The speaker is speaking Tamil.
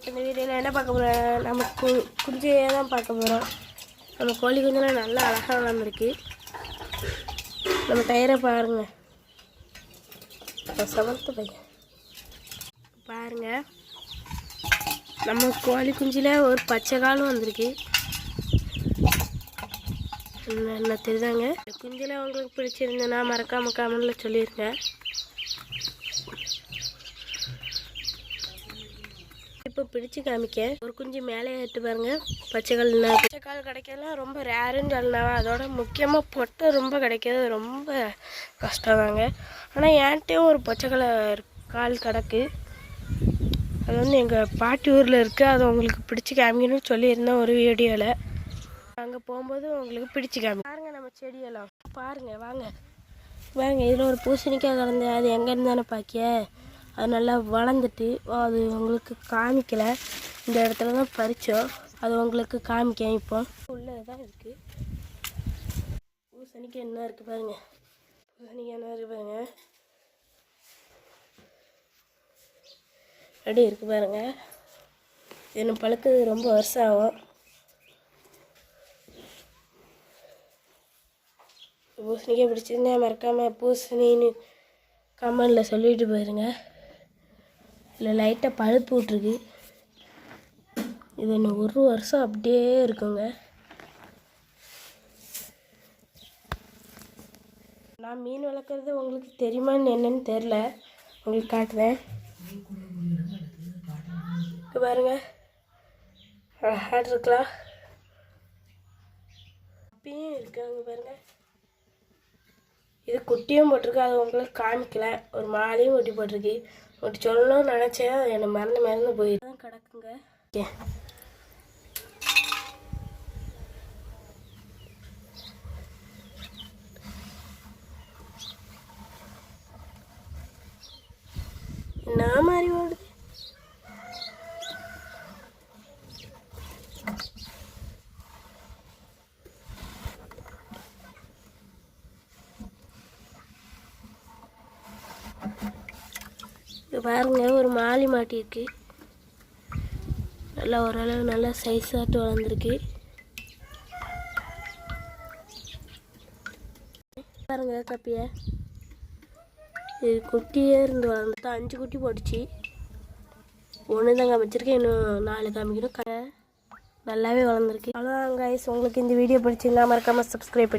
நமக்கு இந்த வீடியோவில் என்ன பார்க்க போகிறோம், நம்ம குஞ்சியை தான் பார்க்க போகிறோம். நம்ம கோழி குஞ்செலாம் நல்லா அழகாக வளர்ந்துருக்கு. நம்ம டயரை பாருங்கள், சமத்து பையன் பாருங்கள். நம்ம கோழி குஞ்சில் ஒரு பச்சை காலும் வந்திருக்கு. என்ன தெரியுதாங்க, குஞ்சில் உங்களுக்கு பிடிச்சிருந்தேன்னா மறக்காம கமெண்டில் சொல்லிடுங்க. இப்போ பிடிச்சு காமிக்க ஒரு குஞ்சு மேலே ஏற்று பாருங்க. பச்சைக்கால் கிடைக்கலாம் ரொம்ப ரேருன்னு சொல்லலாம். அதோட முக்கியமாக பொட்டை ரொம்ப கிடைக்கிறது ரொம்ப கஷ்டம் தாங்க. ஆனால் என்கிட்டையும் ஒரு கால் கிடக்கு. அது வந்து எங்கள் பாட்டி ஊரில் இருக்குது. அதை உங்களுக்கு பிடிச்சி காமிக்கணும்னு சொல்லியிருந்தேன் ஒரு வீடியோவில். அங்கே போகும்போது உங்களுக்கு பிடிச்சி காமி பாருங்கள். நம்ம செடியெல்லாம் பாருங்கள், வாங்க வாங்க. இதில் ஒரு பூசணிக்காய் கிடந்தேன், அது எங்கேருந்து தானே பார்க்க. அது நல்லா வளர்ந்துட்டு அது உங்களுக்கு காமிக்கலை. இந்த இடத்துல தான் பறித்தோம், அது உங்களுக்கு காமிக்கேன். இப்போ உள்ளே தான் இருக்குது. பூசணிக்காய் என்ன இருக்குது பாருங்கள். பூசணிக்காய் என்ன இருக்குது பாருங்கள், ரெடி இருக்குது பாருங்கள். இன்னும் பழுக்குது ரொம்ப வருஷம் ஆகும். பூசணிக்காய் பிடிச்சிருந்தா மறக்காமல் பூசணின்னு கமெண்டில் சொல்லிட்டு போயிருங்க. இல்லை லைட்டாக பழுப்பு விட்ருக்கு. இது இன்னும் ஒரு வருஷம் அப்படியே இருக்குங்க. நான் மீன் வளர்க்குறது உங்களுக்கு தெரியுமான்னு என்னன்னு தெரில, உங்களுக்கு காட்டுறேன். இப்போ பாருங்க, அழகாக இருக்கலாம். அப்பயும் இருக்காங்க பாருங்க. இது குட்டியும் போட்டிருக்கு, அது உங்களுக்கு காமிக்கல. ஒரு மாலையும் ஒட்டி போட்டிருக்கு. ஒட்டி சொல்லணும்னு நினச்சேன், என்னை மறந்து போயிட்டு தான் கிடக்குங்க. என்ன மாதிரி ஓடுது. இது பாருங்க, ஒரு மாலி மாட்டிருக்கு. நல்லா ஓரளவு நல்லா சைஸாட்டு வளர்ந்துருக்கு பாருங்க. கப்பிய இது குட்டியே இருந்து வளர்ந்துட்டு 5 குட்டி போட்டுச்சு. ஒன்று தான் காமிச்சிருக்கேன், இன்னும் 4 காமிக்கணும். நல்லாவே வளர்ந்துருக்கு. அவ்வளோதான் கைஸ். உங்களுக்கு இந்த வீடியோ பிடிச்சிருந்தா மறக்காமல் சப்ஸ்கிரைப் பண்ணி